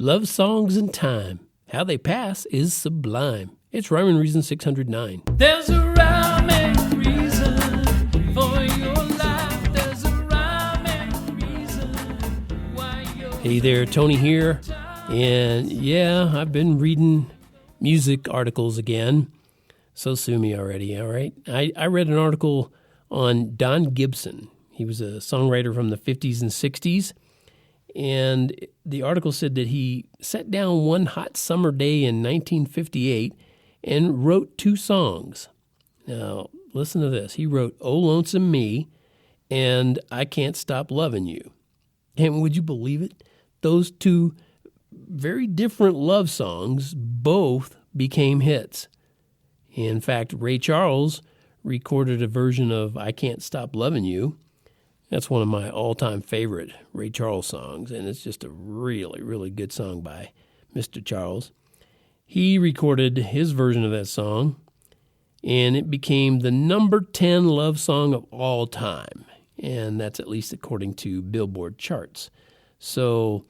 Love songs in time. How they pass is sublime. It's Rhyme and Reason 609. There's a rhyme and reason for your life. There's a rhyme and reason why you're... Hey there, Tony here. And yeah, I've been reading music articles again. So sue me already, all right? I read an article on Don Gibson. He was a songwriter from the 50s and 60s. And the article said that he sat down one hot summer day in 1958 and wrote 2 songs. Now, listen to this. He wrote "Oh Lonesome Me" and "I Can't Stop Loving You." And would you believe it? Those 2 very different love songs both became hits. In fact, Ray Charles recorded a version of "I Can't Stop Loving You." That's one of my all-time favorite Ray Charles songs, and it's just a really, really good song by Mr. Charles. He recorded his version of that song, and it became the number 10 love song of all time, and that's at least according to Billboard charts. So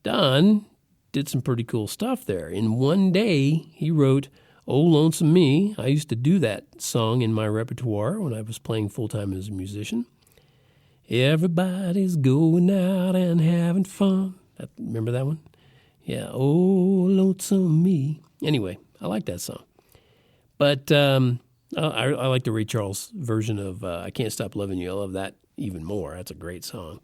Don did some pretty cool stuff there. In one day, he wrote "Oh Lonesome Me." I used to do that song in my repertoire when I was playing full-time as a musician. Everybody's going out and having fun. Remember that one? Yeah, "Oh, lonesome me." Anyway, I like that song. But I like the Ray Charles version of "I Can't Stop Loving You." I love that even more. That's a great song.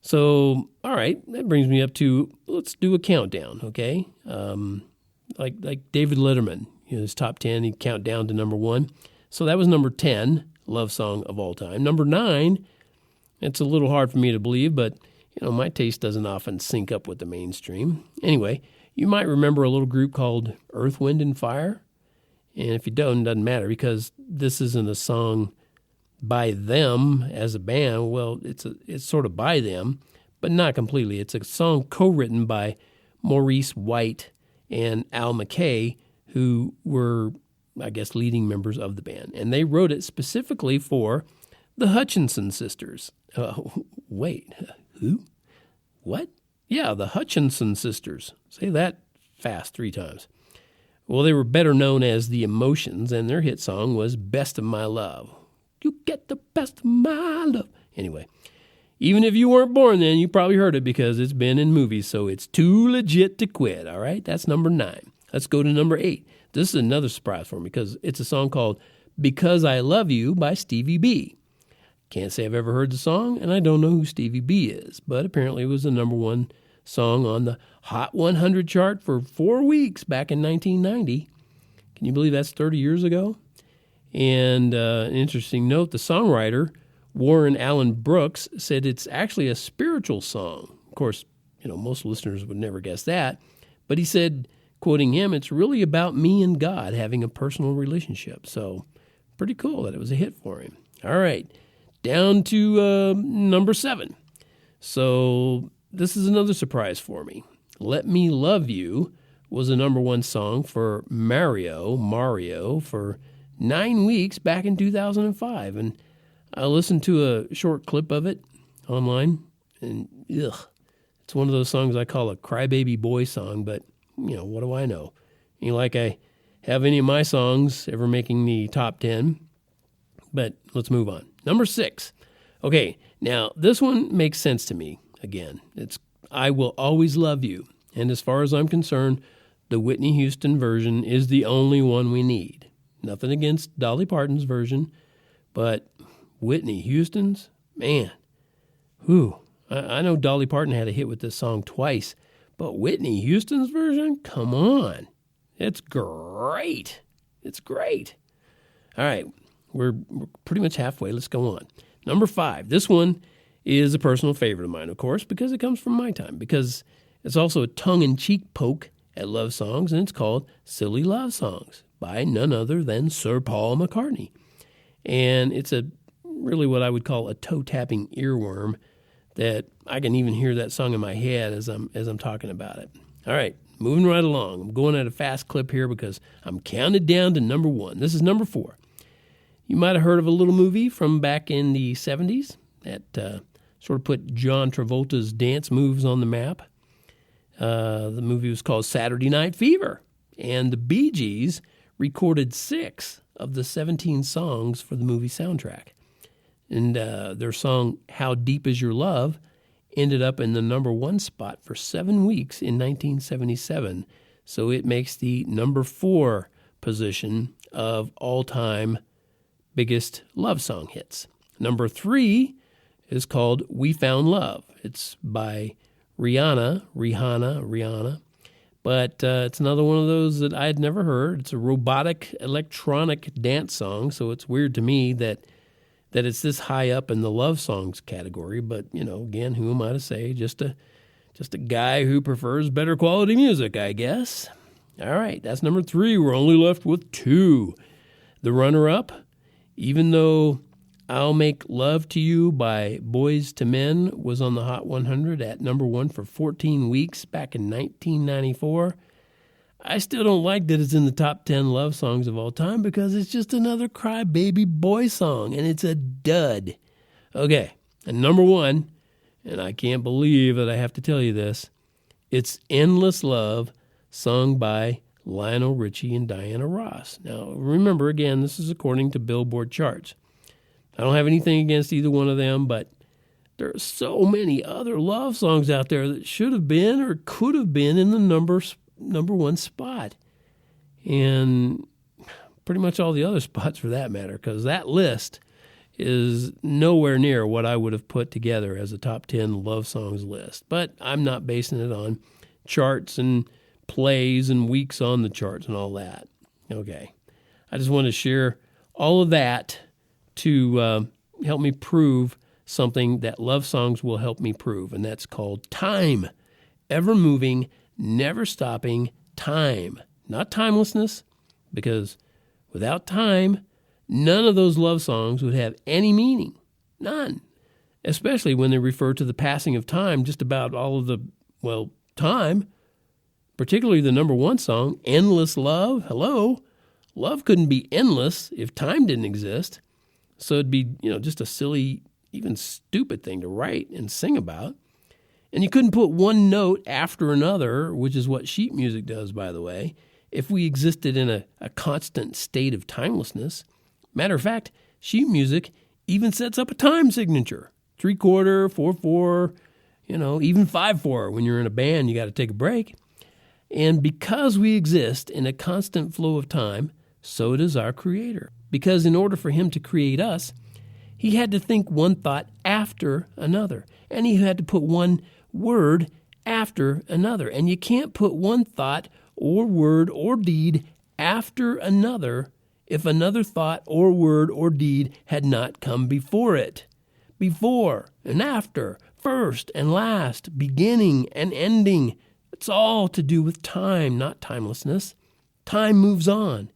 So, all right, that brings me up to, let's do a countdown, okay? Like David Letterman, his top 10, he'd count down to number 1. So that was number 10, love song of all time. Number 9, it's a little hard for me to believe, but my taste doesn't often sync up with the mainstream. Anyway, you might remember a little group called Earth, Wind, and Fire. And if you don't, it doesn't matter, because this isn't a song by them as a band. Well, it's sort of by them, but not completely. It's a song co-written by Maurice White and Al McKay, who were, I guess, leading members of the band. And they wrote it specifically for the Hutchinson sisters. Wait, who? What? Yeah, the Hutchinson sisters. Say that fast 3 times. Well, they were better known as the Emotions, and their hit song was "Best of My Love." You get the best of my love. Anyway, even if you weren't born then, you probably heard it because it's been in movies, so it's too legit to quit, all right? That's number 9. Let's go to number 8. This is another surprise for me because it's a song called "Because I Love You" by Stevie B. Can't say I've ever heard the song, and I don't know who Stevie B is, but apparently it was the number 1 song on the Hot 100 chart for 4 weeks back in 1990. Can you believe that's 30 years ago? And an interesting note, the songwriter, Warren Allen Brooks, said it's actually a spiritual song. Of course, most listeners would never guess that, but he said, quoting him, "It's really about me and God having a personal relationship." So pretty cool that it was a hit for him. All right. Down to number 7. So this is another surprise for me. "Let Me Love You" was a number 1 song for Mario, for 9 weeks back in 2005. And I listened to a short clip of it online, and it's one of those songs I call a crybaby boy song, but, what do I know? Like I have any of my songs ever making the top 10. But let's move on. Number 6. Okay, now this one makes sense to me again. It's "I Will Always Love You." And as far as I'm concerned, the Whitney Houston version is the only one we need. Nothing against Dolly Parton's version, but Whitney Houston's, man, I know Dolly Parton had a hit with this song twice, but Whitney Houston's version, come on. It's great. It's great. All right. We're pretty much halfway. Let's go on. Number 5. This one is a personal favorite of mine, of course, because it comes from my time, because it's also a tongue-in-cheek poke at love songs, and it's called "Silly Love Songs" by none other than Sir Paul McCartney. And it's really what I would call a toe-tapping earworm that I can even hear that song in my head as I'm talking about it. All right, moving right along. I'm going at a fast clip here because I'm counted down to number 1. This is number 4. You might have heard of a little movie from back in the 70s that sort of put John Travolta's dance moves on the map. The movie was called Saturday Night Fever, and the Bee Gees recorded 6 of the 17 songs for the movie soundtrack. And their song, How Deep Is Your Love, ended up in the number 1 spot for 7 weeks in 1977. So it makes the number 4 position of all-time biggest love song hits. Number 3 is called We Found Love. It's by Rihanna. But it's another one of those that I had never heard. It's a robotic electronic dance song, so it's weird to me that it's this high up in the love songs category. But, again, who am I to say? Just a guy who prefers better quality music, I guess. All right, that's number 3. We're only left with 2. The runner-up, Even Though I'll Make Love to You by Boyz II Men, was on the Hot 100 at number 1 for 14 weeks back in 1994. I still don't like that it's in the top 10 love songs of all time because it's just another crybaby boy song, and it's a dud. Okay, and number 1, and I can't believe that I have to tell you this, it's Endless Love, sung by Lionel Richie and Diana Ross. Now, remember, again, this is according to Billboard charts. I don't have anything against either one of them, but there are so many other love songs out there that should have been or could have been in the number 1 spot. And pretty much all the other spots for that matter, because that list is nowhere near what I would have put together as a top 10 love songs list. But I'm not basing it on charts and plays and weeks on the charts and all that. Okay. I just want to share all of that to help me prove something that love songs will help me prove, and that's called time. Ever moving, never stopping time. Not timelessness, because without time, none of those love songs would have any meaning. None. Especially when they refer to the passing of time, just about all of the, time. Particularly the number 1 song, Endless Love. Hello? Love couldn't be endless if time didn't exist. So it'd be, just a silly, even stupid thing to write and sing about. And you couldn't put one note after another, which is what sheet music does, by the way, if we existed in a constant state of timelessness. Matter of fact, sheet music even sets up a time signature. 3/4, 4/4, even 5/4. When you're in a band, you got to take a break. And because we exist in a constant flow of time, so does our Creator. Because in order for him to create us, he had to think one thought after another. And he had to put one word after another. And you can't put one thought or word or deed after another if another thought or word or deed had not come before it. Before and after, first and last, beginning and ending. It's all to do with time, not timelessness. Time moves on,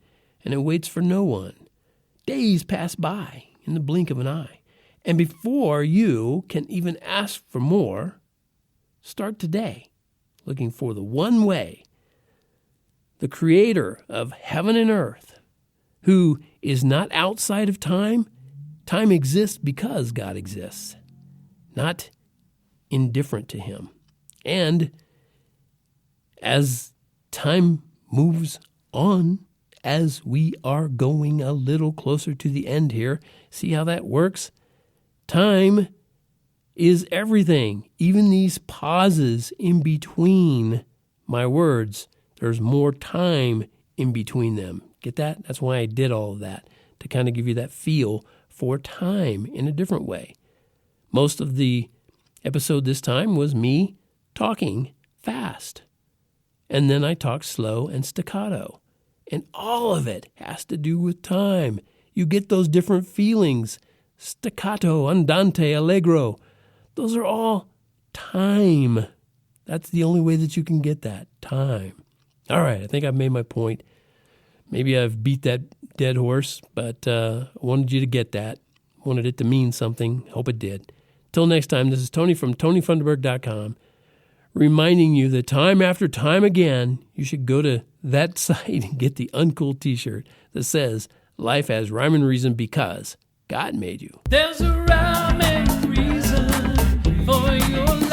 and it waits for no one. Days pass by in the blink of an eye. And before you can even ask for more, start today, looking for the one way, the Creator of heaven and earth, who is not outside of time. Time exists because God exists, not indifferent to him. And as time moves on, as we are going a little closer to the end here, see how that works? Time is everything. Even these pauses in between my words, there's more time in between them. Get that? That's why I did all of that, to kind of give you that feel for time in a different way. Most of the episode this time was me talking fast. And then I talk slow and staccato. And all of it has to do with time. You get those different feelings. Staccato, andante, allegro. Those are all time. That's the only way that you can get that, time. All right, I think I've made my point. Maybe I've beat that dead horse, but I wanted you to get that. Wanted it to mean something. Hope it did. Till next time, this is Tony from TonyFunderburk.com. Reminding you that time after time again, you should go to that site and get the uncool t-shirt that says, life has rhyme and reason because God made you. There's a rhyme and reason for your